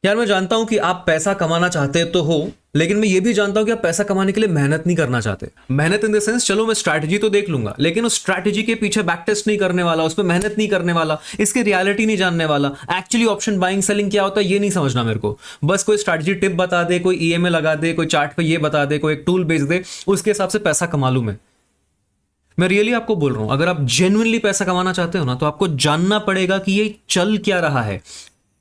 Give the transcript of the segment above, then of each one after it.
यार मैं जानता हूं कि आप पैसा कमाना चाहते तो हो, लेकिन मैं ये भी जानता हूं कि आप पैसा कमाने के लिए मेहनत नहीं करना चाहते। मेहनत इन द सेंस, चलो मैं स्ट्रैटेजी तो देख लूंगा, लेकिन उस स्ट्रैटेजी के पीछे बैक टेस्ट नहीं करने वाला, उस पर मेहनत नहीं करने वाला, इसकी रियलिटी नहीं जानने वाला, एक्चुअली ऑप्शन बाइंग सेलिंग क्या होता है ये नहीं समझना मेरे को। बस कोई स्ट्रैटेजी टिप बता दे, कोई ईएमए लगा दे, कोई चार्ट पे ये बता दे, कोई एक टूल बेच दे, उसके हिसाब से पैसा कमा लूं मैं रियली आपको बोल रहा हूं, अगर आप जेन्युइनली पैसा कमाना चाहते हो ना, तो आपको जानना पड़ेगा कि ये चल क्या रहा है,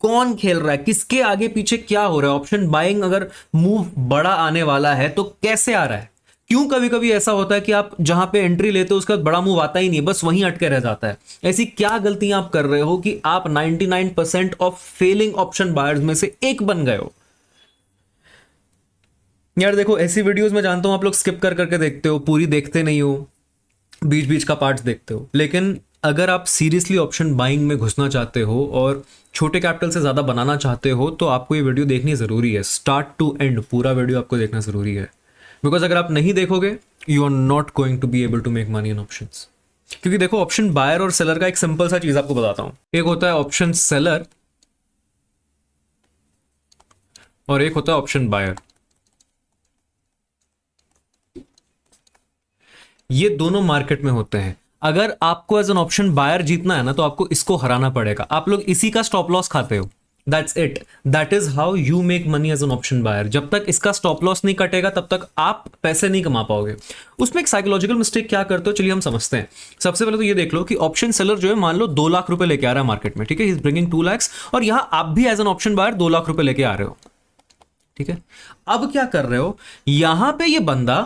कौन खेल रहा है, किसके आगे पीछे क्या हो रहा है। ऑप्शन बाइंग अगर मूव बड़ा आने वाला है तो कैसे आ रहा है, क्यों कभी कभी ऐसा होता है कि आप जहां पे एंट्री लेते हो उसका बड़ा मूव आता ही नहीं, बस वहीं अटके रह जाता है। ऐसी क्या गलतियां आप कर रहे हो कि आप 99% ऑफ फेलिंग ऑप्शन बायर्स में से एक बन गए हो। यार देखो, ऐसी वीडियोस मैं जानता हूं आप लोग स्किप कर करके देखते हो, पूरी देखते नहीं हो, बीच बीच का पार्ट्स देखते हो, लेकिन अगर आप सीरियसली ऑप्शन बाइंग में घुसना चाहते हो और छोटे कैपिटल से ज़्यादा बनाना चाहते हो तो आपको ये वीडियो देखनी ज़रूरी है, स्टार्ट टू एंड पूरा वीडियो आपको देखना ज़रूरी है। बिकॉज अगर आप नहीं देखोगे you are not going to be able to make money in options. क्योंकि देखो, ऑप्शन बायर और सेलर का एक सिंपल सा चीज़ आपको बताता हूँ, एक होता है ऑप्शन सेलर और एक होता है ऑप्शन बायर। ये दोनों मार्केट में होते हैं। अगर आपको एज एन ऑप्शन बायर जीतना है ना, तो आपको इसको हराना पड़ेगा। आप लोग इसी का स्टॉप लॉस खाते हो, that's it, that is how you make money as an option buyer. जब तक इसका स्टॉप लॉस नहीं कटेगा तब तक आप पैसे नहीं कमा पाओगे। उसमें एक साइकोलॉजिकल मिस्टेक क्या करते हो, चलिए हम समझते हैं। सबसे पहले तो ये देख लो कि ऑप्शन सेलर जो है, मान लो 2 लाख रुपए लेके आ रहा है मार्केट में, ठीक है, ही इज ब्रिंगिंग 2 lakhs, और यहां आप भी as an option buyer 2 lakh रुपए लेके आ रहे हो, ठीक है। अब क्या कर रहे हो, यहां पे ये बंदा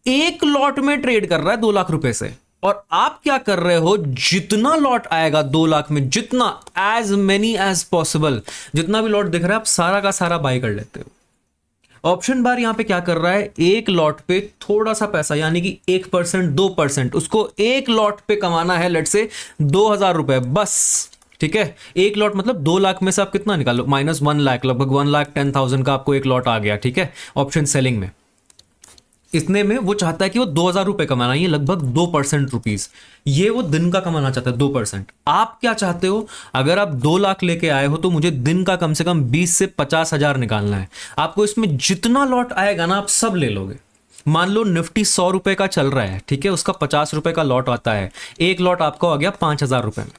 एक लॉट में ट्रेड कर रहा है 2 लाख रुपए से, और आप क्या कर रहे हो, जितना लॉट आएगा 2 लाख में, जितना एज मेनी एज पॉसिबल, जितना भी लॉट दिख रहा है आप सारा का सारा बाय कर लेते हो। ऑप्शन बार यहां पे क्या कर रहा है, एक लॉट पे थोड़ा सा पैसा, यानी कि 1% 2%, उसको एक लॉट पे कमाना है, लेट से 2,000 रुपए बस, ठीक है। एक लॉट मतलब 2 लाख में से आप कितना निकालो, -1 लाख, लगभग 1,10,000 का आपको एक लॉट आ गया, ठीक है, ऑप्शन सेलिंग में। इतने में वो चाहता है कि वो 2,000 रुपए कमाना, ये लगभग 2% रुपीज, ये वो दिन का कमाना चाहता है 2%। आप क्या चाहते हो, अगर आप 2 लाख लेके आए हो तो मुझे दिन का कम से कम 20 से 50,000 निकालना है। आपको इसमें जितना लॉट आएगा ना आप सब ले लोगे। मान लो निफ्टी 100 रुपए का चल रहा है, ठीक है, उसका 50 रुपए का लॉट आता है, एक लॉट आपका हो गया 5,000 रुपए में,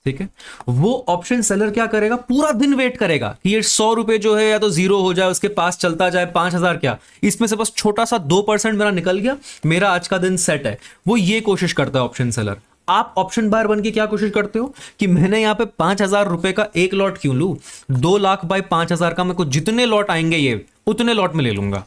ठीक है। वो ऑप्शन सेलर क्या करेगा, पूरा दिन वेट करेगा कि ये 100 रुपए जो है या तो जीरो हो जाए, उसके पास चलता जाए, 5,000 क्या, इसमें से बस छोटा सा 2% मेरा निकल गया, मेरा आज का दिन सेट है। वो ये कोशिश करता है ऑप्शन सेलर। आप ऑप्शन बायर बन के क्या कोशिश करते हो कि मैंने यहां पे 5,000 रुपए का एक लॉट क्यों लूं, 2 लाख बाय 5,000 का मेरे को जितने लॉट आएंगे ये उतने लॉट में ले लूंगा।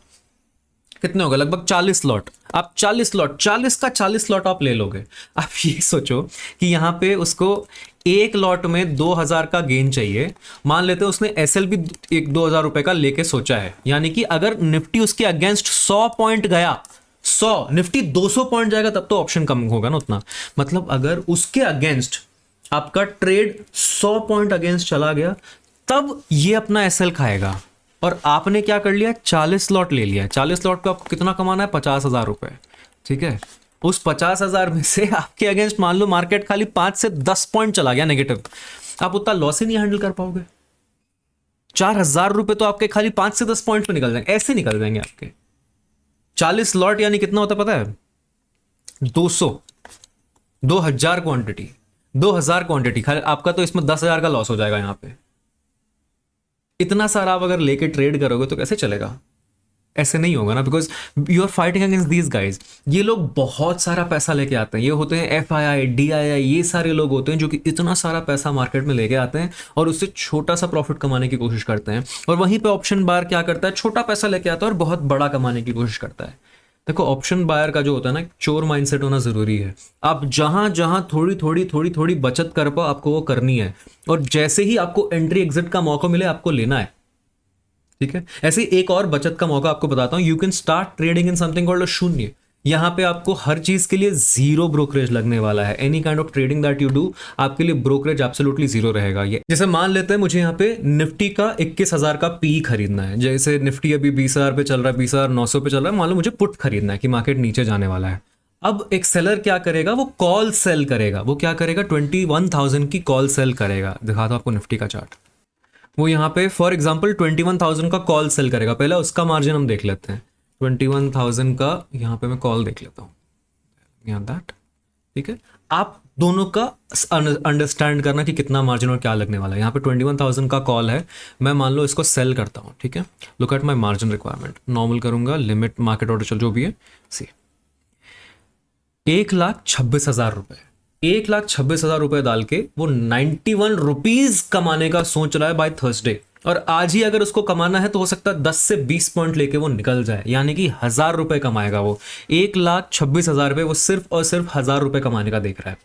कितने होगा, लगभग 40 लॉट। आप 40 लॉट, 40 का 40 लॉट आप ले लोगे। आप ये सोचो कि यहां पे उसको एक लॉट में 2,000 का गेन चाहिए। मान लेते हैं उसने एसएल भी 2,000 रुपए का लेके सोचा है, यानी कि अगर निफ्टी उसके अगेंस्ट 100 पॉइंट गया, 100, निफ्टी 200 पॉइंट जाएगा तब तो ऑप्शन कम होगा ना उतना। मतलब अगर उसके अगेंस्ट आपका ट्रेड 100 पॉइंट अगेंस्ट चला गया तब ये अपना एसएल खाएगा। और आपने क्या कर लिया, 40 लॉट ले लिया। 40 लॉट पे आपको कितना कमाना है, 50,000 रुपए, ठीक है। उस 50,000 में से आपके अगेंस्ट मान लो मार्केट खाली 5 से 10 पॉइंट चला गया नेगेटिव, आप उतना लॉस ही नहीं हैंडल कर पाओगे। 4,000 रुपए तो आपके खाली 5 से 10 पॉइंट पे निकल जाएंगे, ऐसे निकल जाएंगे आपके। 40 लॉट यानी कितना होता है पता है, 2,000 क्वांटिटी, 2,000 क्वांटिटी, खाली आपका तो इसमें 10,000 का लॉस हो जाएगा यहां पे। इतना सारा आप अगर लेके ट्रेड करोगे तो कैसे चलेगा, ऐसे नहीं होगा ना, because you are fighting against these guys. ये लोग बहुत सारा पैसा लेके आते हैं, ये होते हैं FII DII, ये सारे लोग होते हैं जो कि इतना सारा पैसा मार्केट में लेके आते हैं और उससे छोटा सा प्रॉफिट कमाने की कोशिश करते हैं। और वहीं पे ऑप्शन बायर क्या करता है, छोटा पैसा लेके आता है और बहुत बड़ा कमाने की कोशिश करता है। देखो, ऑप्शन बायर का जो होता है ना, चोर माइंडसेट होना जरूरी है। आप जहां जहां थोड़ी थोड़ी बचत कर पाओ आपको वो करनी है, और जैसे ही आपको एंट्री एग्जिट का मौका मिले आपको लेना है, ठीक है। ऐसे ही एक और बचत का मौका आपको बताता हूं, you can start trading in something called शून्य। यहां पे आपको हर चीज के लिए जीरो ब्रोकरेज लगने वाला है। Any kind of trading that you do, आपके लिए ब्रोकरेज एब्सोल्युटली जीरो रहेगा। ये जैसे मान लेते हैं मुझे यहाँ पे निफ्टी का 21,000 का पी खरीदना है, जैसे निफ्टी अभी 20,000 पे चल रहा है, 20,900 पे चल रहा है, मान लो मुझे पुट खरीदना है कि मार्केट नीचे जाने वाला है। अब एक सेलर क्या करेगा, वो कॉल सेल करेगा। वो क्या करेगा, 21,000 की कॉल सेल करेगा। दिखा दो आपको निफ्टी का चार्ट। वो यहाँ पे फॉर एग्जाम्पल 21,000 का कॉल सेल करेगा, पहले उसका मार्जिन हम देख लेते हैं। 21,000 का यहाँ पे मैं कॉल देख लेता हूँ, यहाँ दैट, ठीक है। आप दोनों का अंडरस्टैंड करना कि कितना मार्जिन और क्या लगने वाला है। यहाँ पे 21,000 का कॉल है, मैं मान लो इसको सेल करता हूँ, ठीक है। Look at my margin requirement, normal करूंगा, लिमिट मार्केट ऑर्डर चल जो भी है, सी 1,26,000 रुपए, 1,26,000 रुपए डाल के वो 91 रुपीज कमाने का सोच रहा है बाय थर्सडे। और आज ही अगर उसको कमाना है तो हो सकता है 10 से 20 पॉइंट लेके वो निकल जाए, यानी कि 1,000 रुपए कमाएगा वो। 1,26,000 रुपए वो सिर्फ और सिर्फ 1,000 रुपए कमाने का देख रहा है।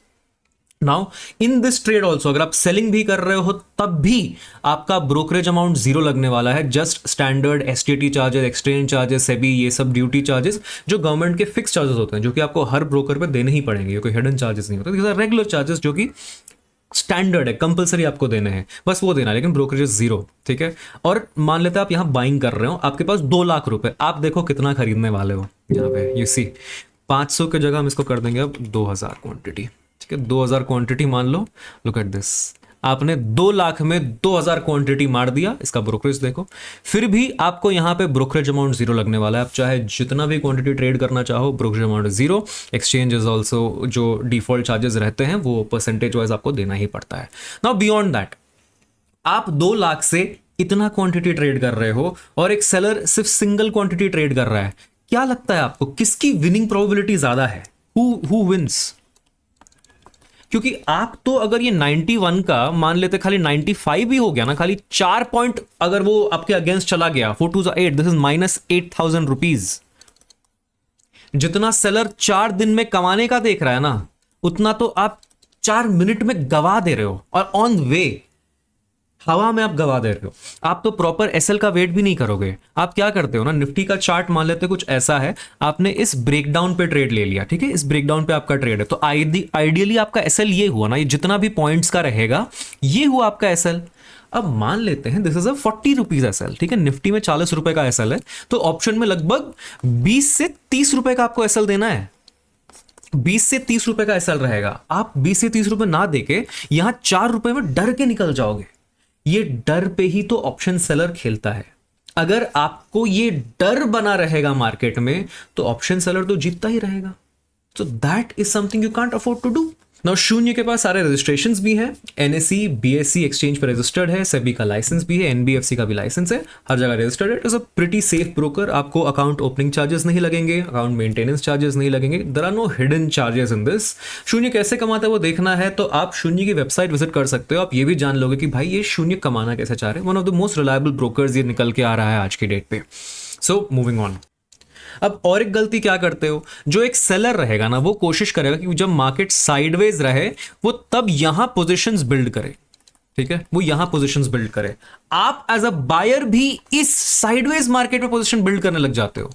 Now in this trade also अगर आप सेलिंग भी कर रहे हो तब भी आपका ब्रोकरेज अमाउंट जीरो लगने वाला है। Just standard STT charges, exchange charges, SEBI, ये सब ड्यूटी चार्जेस जो गवर्नमेंट के फिक्स चार्जेस होते हैं, जो कि आपको हर ब्रोकर पे देने ही पड़ेंगे, ये कोई हिडन चार्जेस नहीं होते, रेगुलर चार्जेस जो कि स्टैंडर्ड है, कंपलसरी आपको देने हैं, बस वो देना, लेकिन ब्रोकरेज जीरो, ठीक है। और मान लेते हैं आप यहाँ बाइंग कर रहे हो, आपके पास 2,00,000 रुपए, आप देखो कितना खरीदने वाले हो। यहाँ पे यू सी 500 की जगह हम इसको कर देंगे अब 2,000 क्वांटिटी, ठीक है। 2,000 क्वांटिटी मान लो, लुक एट दिस, आपने 2,00,000 में 2,000 क्वांटिटी मार दिया। इसका ब्रोकरेज देखो, फिर भी आपको यहाँ पे ब्रोकरेज अमाउंट जीरो लगने वाला है। आप चाहे जितना भी क्वांटिटी ट्रेड करना चाहो, brokerage amount zero. Exchange is also जो डिफॉल्ट चार्जेस रहते हैं वो परसेंटेज वाइज आपको देना ही पड़ता है। नाउ बियॉन्ड दैट, आप 2,00,000 से इतना क्वांटिटी ट्रेड कर रहे हो और एक सेलर सिर्फ सिंगल क्वांटिटी ट्रेड कर रहा है, क्या लगता है आपको किसकी विनिंग प्रोबेबिलिटी ज्यादा है? Who wins? क्योंकि आप तो अगर ये 91 का मान लेते, खाली 95 भी हो गया ना, खाली 4 पॉइंट अगर वो आपके अगेंस्ट चला गया, 4 2 8, दिस इज -8,000 रुपीज। जितना सेलर 4 दिन में कमाने का देख रहा है ना, उतना तो आप 4 मिनट में गवा दे रहे हो, और ऑन वे हवा में आप गवा दे रहे हो। आप तो प्रॉपर एसएल का वेट भी नहीं करोगे। आप क्या करते हो ना, निफ्टी का चार्ट मान लेते कुछ ऐसा है, आपने इस ब्रेकडाउन पे ट्रेड ले लिया, ठीक है, इस ब्रेकडाउन पे आपका ट्रेड है, तो आइडियली आपका एसएल ये हुआ ना, ये जितना भी पॉइंट्स का रहेगा ये हुआ आपका एसएल। अब मान लेते हैं this is a 40 rupees SL, ठीक है, निफ्टी में 40 रुपए का एसएल है, तो ऑप्शन में लगभग 20 से 30 रुपए का आपको एसएल देना है। 20 से 30 रुपए का एसएल रहेगा। आप 20 से 30 रुपए ना देके यहां 4 रुपए में डर के निकल जाओगे। ये डर पे ही तो ऑप्शन सेलर खेलता है। अगर आपको ये डर बना रहेगा मार्केट में, तो ऑप्शन सेलर तो जीतता ही रहेगा। So that is something you can't afford to do. Now Shoonya के पास सारे रजिस्ट्रेशंस भी हैं, एनएसई बीएसई एक्सचेंज पर रजिस्टर्ड है, सेबी का लाइसेंस भी है, एनबीएफसी का भी लाइसेंस है, हर जगह रजिस्टर्ड है। It is a pretty safe broker. आपको अकाउंट ओपनिंग चार्जेस नहीं लगेंगे, अकाउंट मेंटेनेंस चार्जेस नहीं लगेंगे, there are no hidden charges in this. Shoonya कैसे कमाता है वो देखना है तो आप शून्य की वेबसाइट विजिट कर सकते हो। आप ये भी जान लोगे कि भाई ये शून्य कमाना कैसे चाह रहे हैं। One of the most reliable brokers ये निकल के आ रहा है आज की डेट पे। So moving on. अब और एक गलती क्या करते हो, जो एक सेलर रहेगा ना, वो कोशिश करेगा कि जब मार्केट साइडवेज रहे वो तब यहां पोजीशंस बिल्ड करे, ठीक है, वो यहां पोजीशंस बिल्ड करे। आप एज अ बायर भी इस साइडवेज मार्केट में पोजीशन बिल्ड करने लग जाते हो।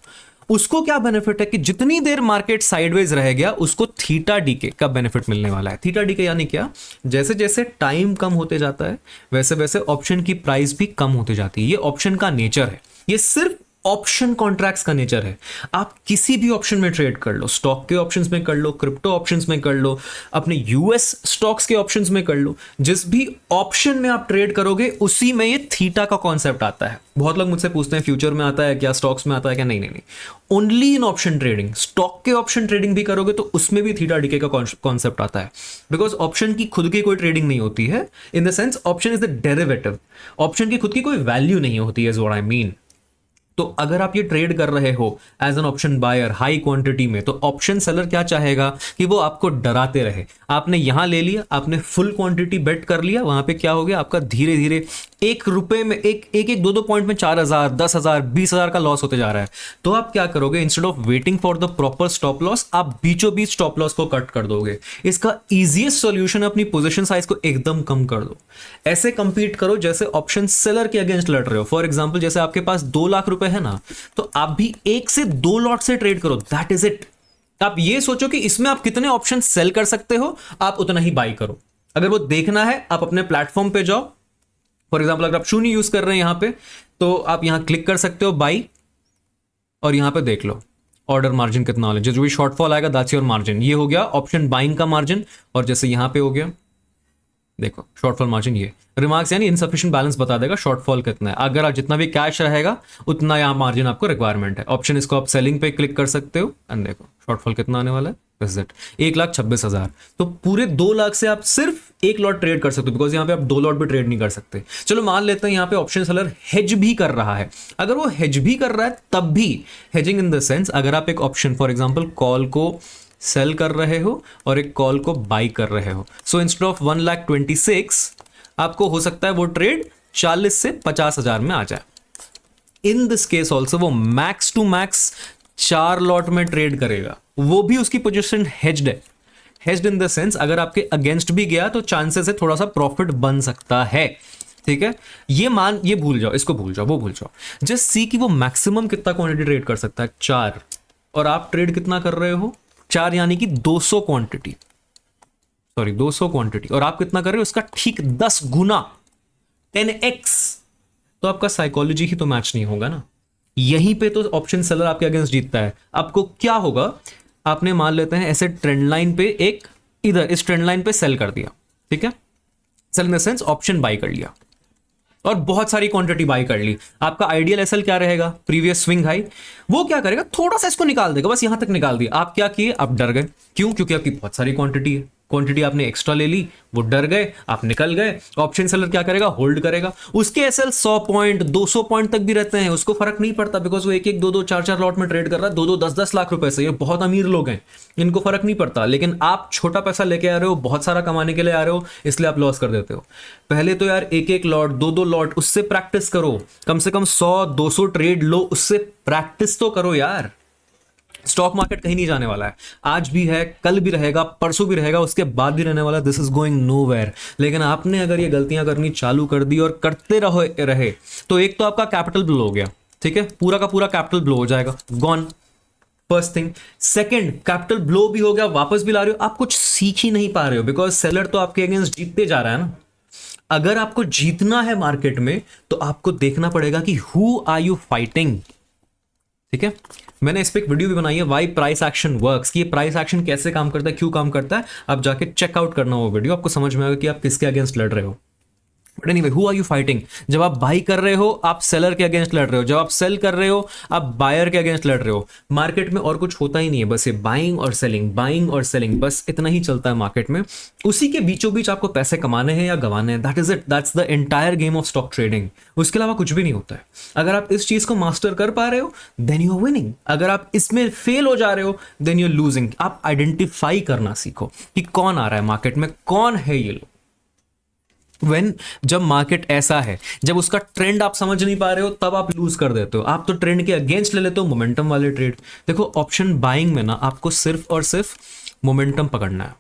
उसको क्या बेनिफिट है कि जितनी देर मार्केट साइडवेज रह गया उसको थीटा डीके का बेनिफिट मिलने वाला है। थीटा डीके यानी क्या, जैसे जैसे टाइम कम होते जाता है वैसे वैसे ऑप्शन की प्राइस भी कम होते जाती है। ये ऑप्शन का नेचर है, ये सिर्फ ऑप्शन कॉन्ट्रैक्ट्स का नेचर है। आप किसी भी ऑप्शन में ट्रेड कर लो, स्टॉक के ऑप्शंस में कर लो, क्रिप्टो ऑप्शंस में कर लो, अपने यूएस स्टॉक्स के ऑप्शंस में कर लो, जिस भी ऑप्शन में आप ट्रेड करोगे उसी में ये थीटा का कॉन्सेप्ट आता है। बहुत लोग मुझसे पूछते हैं फ्यूचर में आता है क्या, स्टॉक्स में आता है क्या? नहीं नहीं नहीं, only in option trading. Stock के ऑप्शन ट्रेडिंग भी करोगे तो उसमें भी थीटा डीके का कॉन्सेप्ट आता है, बिकॉज ऑप्शन की खुद की कोई ट्रेडिंग नहीं होती है। इन the sense option is the derivative, option की खुद की कोई वैल्यू नहीं होती है, इज व्हाट आई मीन। तो अगर आप ये ट्रेड कर रहे हो as an option buyer high quantity में, तो ऑप्शन सेलर क्या चाहेगा कि वो आपको डराते रहे। आपने यहां ले लिया, आपने फुल क्वांटिटी बेट कर लिया, वहां पे क्या हो गया, आपका धीरे धीरे 1 रुपए में एक दो पॉइंट में 4,000, 10,000, 20,000 का लॉस होते जा रहा है। तो आप क्या करोगे, instead of waiting for the proper stop loss, आप बीचों बीच स्टॉप लॉस को कट कर दोगे। इसका इजीएस्ट सॉल्यूशन है अपनी पोजीशन साइज को एकदम कम कर दो। ऐसे कंपीट करो जैसे ऑप्शन सेलर के अगेंस्ट लड़ रहे हो। फॉर एग्जांपल जैसे आपके पास 2 लाख रुपए है ना, तो आप भी 1 से 2 लॉट से ट्रेड करो, दैट इज इट। आप ये सोचो कि इसमें आप कितने ऑप्शन सेल कर सकते हो, आप उतना ही बाई करो। अगर वो देखना है आप अपने प्लेटफॉर्म पे जाओ। फॉर एग्जांपल अगर आप शून्य यूज कर रहे हैं यहां पे, तो आप यहां क्लिक कर सकते हो बाई, और यहां पे देख लो ऑर्डर मार्जिन कितना हो, जो भी शॉर्टफॉल आएगा दैट्स योर मार्जिन। ये हो गया ऑप्शन बाइंग का मार्जिन, और जैसे यहां पे हो गया देखो शॉर्टफॉल मार्जिन ये रिमार्क्स यानी इनसफिशिएंट बैलेंस बता देगा शॉर्टफॉल कितना है। अगर आप जितना भी कैश रहेगा उतना यहाँ मार्जिन आपको रिक्वायरमेंट है। ऑप्शन इसको आप सेलिंग पे क्लिक कर सकते हो एंड देखो शॉर्टफॉल कितना आने वाला है, दिस इट 1,26,000। तो पूरे 2 लाख से आप सिर्फ एक लॉट ट्रेड कर सकते हो, बिकॉज यहाँ पे आप 2 लॉट भी ट्रेड नहीं कर सकते। चलो मान लेते हैं यहाँ पे ऑप्शन सेलर हेज भी कर रहा है। अगर वो हेज भी कर रहा है तब भी हेजिंग इन द सेंस, अगर आप एक ऑप्शन फॉर एग्जाम्पल कॉल को सेल कर रहे हो और एक कॉल को बाई कर रहे हो, सो इंस्टेड ऑफ 1,26,000 आपको हो सकता है वो ट्रेड 40 से 50,000 में आ जाए। इन दिस केस ऑल्सो वो मैक्स टू मैक्स 4 लॉट में ट्रेड करेगा, वो भी उसकी पोजीशन हेज्ड है। हेज्ड इन द सेंस अगर आपके अगेंस्ट भी गया तो चांसेस है थोड़ा सा प्रॉफिट बन सकता है। ठीक है, ये भूल जाओ, इसको भूल जाओ, वो भूल जाओ। जस्ट सी कि वो मैक्सिमम कितना क्वांटिटी ट्रेड कर सकता है, 4, और आप ट्रेड कितना कर रहे हो 4 यानी कि 200 क्वांटिटी, सॉरी 200 क्वांटिटी, और आप कितना कर रहे हो उसका ठीक 10 गुना 10x। तो आपका साइकोलॉजी ही तो मैच नहीं होगा ना। यहीं पे तो ऑप्शन सेलर आपके अगेंस्ट जीतता है। आपको क्या होगा, आपने मान लेते हैं ऐसे ट्रेंड लाइन पे एक इधर इस ट्रेंड लाइन पे सेल कर दिया, ठीक है, sell in the sense option buy कर लिया और बहुत सारी क्वांटिटी बाई कर ली। आपका आइडियल एसएल क्या रहेगा, प्रीवियस स्विंग हाई। वो क्या करेगा, थोड़ा सा इसको निकाल देगा, बस यहां तक निकाल दिया। आप क्या किए, आप डर गए, क्यों, क्योंकि आपकी बहुत सारी क्वांटिटी है, क्वांटिटी आपने एक्स्ट्रा ले ली, वो डर गए, आप निकल गए। ऑप्शन सेलर क्या करेगा, होल्ड करेगा। उसके एसएल 100 पॉइंट 200 पॉइंट तक भी रहते हैं, उसको फर्क नहीं पड़ता, बिकॉज वो एक एक 2-2 4-4 लॉट में ट्रेड कर रहा है, 2-2 10-10 लाख रुपए से। ये बहुत अमीर लोग हैं, इनको फर्क नहीं पड़ता। लेकिन आप छोटा पैसा लेके आ रहे हो, बहुत सारा कमाने के लिए आ रहे हो, इसलिए आप लॉस कर देते हो। पहले तो यार एक एक लॉट 2-2 लॉट उससे प्रैक्टिस करो, कम से कम 100-200 ट्रेड लो, उससे प्रैक्टिस तो करो यार। स्टॉक मार्केट कहीं नहीं जाने वाला है, आज भी है, कल भी रहेगा, परसों भी रहेगा, उसके बाद भी रहने वाला। This is going nowhere. लेकिन आपने अगर ये गलतियां करनी चालू कर दी और करते रहे तो एक तो आपका कैपिटल ब्लो हो गया, ठीक है, पूरा का पूरा कैपिटल ब्लो हो जाएगा, gone, first thing. Second, capital blow भी हो गया, वापस भी ला रहे हो, आप कुछ सीख ही नहीं पा रहे हो, बिकॉज सेलर तो आपके अगेंस्ट जीतते जा रहा है ना। अगर आपको जीतना है मार्केट में तो आपको देखना पड़ेगा कि हु आर यू फाइटिंग। ठीक है, मैंने इस पे एक वीडियो भी बनाई है, वाई प्राइस एक्शन वर्क्स, कि ये प्राइस एक्शन कैसे काम करता है, क्यों काम करता है। आप जाके चेकआउट करना वो वीडियो, आपको समझ में आएगा कि आप किसके अगेंस्ट लड़ रहे हो। But anyway, who are you fighting. जब आप बाई कर रहे हो आप सेलर के अगेंस्ट लड़ रहे हो, जब आप सेल कर रहे हो आप बायर के अगेंस्ट लड़ रहे हो। मार्केट में और कुछ होता ही नहीं है, बस ये बाइंग और सेलिंग, बाइंग और सेलिंग, बस इतना ही चलता है मार्केट में। उसी के बीचों बीच आपको पैसे कमाने हैं या गंवाने हैं, that is it, that's the entire game of stock trading. उसके अलावा कुछ भी नहीं होता है। अगर आप इस चीज को मास्टर कर पा रहे हो देन यू आर विनिंग, अगर आप इसमें फेल हो जा रहे हो देन यू आर लूजिंग। आप आइडेंटिफाई करना सीखो कि कौन आ रहा है मार्केट में, कौन है ये लोग। जब मार्केट ऐसा है, जब उसका ट्रेंड आप समझ नहीं पा रहे हो, तब आप लूज कर देते हो। आप तो ट्रेंड के अगेंस्ट ले लेते हो, मोमेंटम वाले ट्रेड। देखो ऑप्शन बाइंग में ना आपको सिर्फ और सिर्फ मोमेंटम पकड़ना है,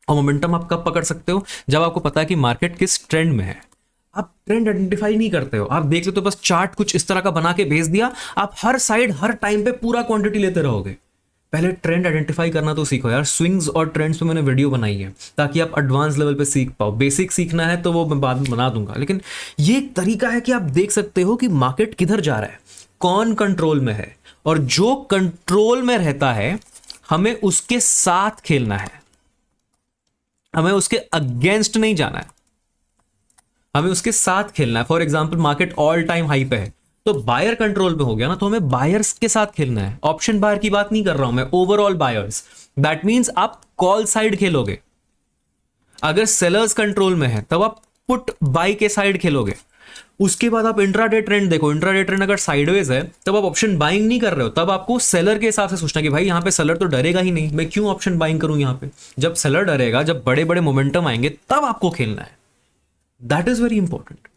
और मोमेंटम आप कब पकड़ सकते हो, जब आपको पता है कि मार्केट किस ट्रेंड में है। आप ट्रेंड आइडेंटिफाई नहीं करते हो, आप देख लेते हो बस चार्ट कुछ इस तरह का बना के भेज दिया, आप हर साइड हर टाइम पे पूरा क्वांटिटी लेते रहोगे। पहले ट्रेंड आइडेंटिफाई करना तो सीखो यार। स्विंग्स और ट्रेंड्स पे मैंने वीडियो बनाई है ताकि आप एडवांस लेवल पे सीख पाओ। बेसिक सीखना है तो वो मैं बाद में बना दूंगा, लेकिन ये एक तरीका है कि आप देख सकते हो कि मार्केट किधर जा रहा है, कौन कंट्रोल में है, और जो कंट्रोल में रहता है हमें उसके साथ खेलना है, हमें उसके अगेंस्ट नहीं जाना है, हमें उसके साथ खेलना है। For example market all time high पे है तो बायर कंट्रोल पे हो गया ना, तो हमें बायर्स के साथ खेलना है। ऑप्शन बायर की बात नहीं कर रहा हूं मैं, ओवरऑल बायर्स। दैट मींस आप कॉल साइड खेलोगे। अगर सेलर्स कंट्रोल में है तब आप पुट बाई के साइड खेलोगे। उसके बाद आप इंट्राडे ट्रेंड देखो, इंट्राडे ट्रेंड अगर साइडवेज है तब आप ऑप्शन बाइंग नहीं कर रहे हो, तब आपको सेलर के हिसाब से सोचना कि भाई यहां पे सेलर तो डरेगा ही नहीं, मैं क्यों ऑप्शन बाइंग करूं यहां पे। जब सेलर डरेगा, जब बड़े बड़े मोमेंटम आएंगे तब आपको खेलना है। That is very important.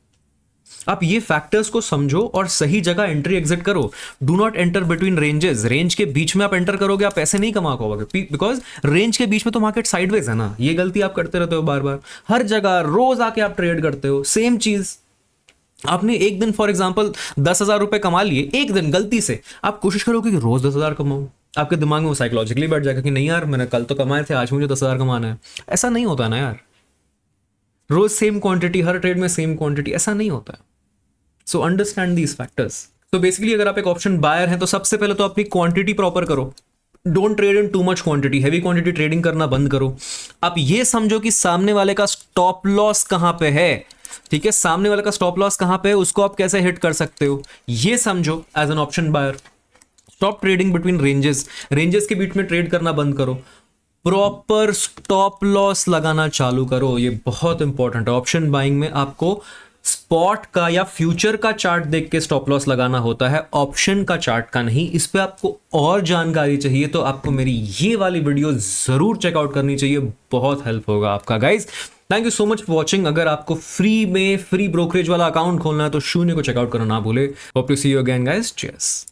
आप ये फैक्टर्स को समझो और सही जगह एंट्री एग्जिट करो। Do not enter between ranges. Range के बीच में आप एंटर करोगे आप पैसे नहीं कमा पाओगे, बिकॉज रेंज के बीच में तो मार्केट साइडवेज है ना। ये गलती आप करते रहते हो बार बार, हर जगह रोज आके आप ट्रेड करते हो सेम चीज। आपने एक दिन फॉर एग्जाम्पल 10,000 रुपए कमा लिए, एक दिन गलती से, आप कोशिश करोगे कि रोज 10,000 कमाओ। आपके दिमाग में वो साइकोलॉजिकली बैठ जाएगा कि नहीं यार मैंने कल तो कमाए थे, आज मुझे 10,000 कमाना है। ऐसा नहीं होता ना यार, रोज सेम क्वांटिटी, हर ट्रेड में सेम क्वांटिटी, ऐसा नहीं होता है। So understand these factors. तो बेसिकली अगर आप एक ऑप्शन बायर हैं तो सबसे पहले तो अपनी क्वांटिटी प्रॉपर करो। Don't trade in too much quantity, heavy quantity trading करना बंद करो। आप ये समझो कि सामने वाले का स्टॉप लॉस कहां पे है, ठीक है, सामने वाले का स्टॉप लॉस कहां पे है, उसको आप कैसे हिट कर सकते हो, ये समझो as an option buyer. Stop trading between ranges, ranges के बीच में ट्रेड करना बंद करो। प्रॉपर स्टॉप लॉस लगाना चालू करो, ये बहुत इंपॉर्टेंट है। ऑप्शन बाइंग में आपको स्पॉट का या फ्यूचर का चार्ट देख के स्टॉप लॉस लगाना होता है, ऑप्शन का चार्ट का नहीं। इस पे आपको और जानकारी चाहिए तो आपको मेरी ये वाली वीडियो जरूर चेकआउट करनी चाहिए, बहुत हेल्प होगा आपका guys. Thank you so much for watching. अगर आपको फ्री में फ्री ब्रोकरेज वाला अकाउंट खोलना है तो शून्य को चेकआउट करना ना भूले। Hope to see you again guys, cheers.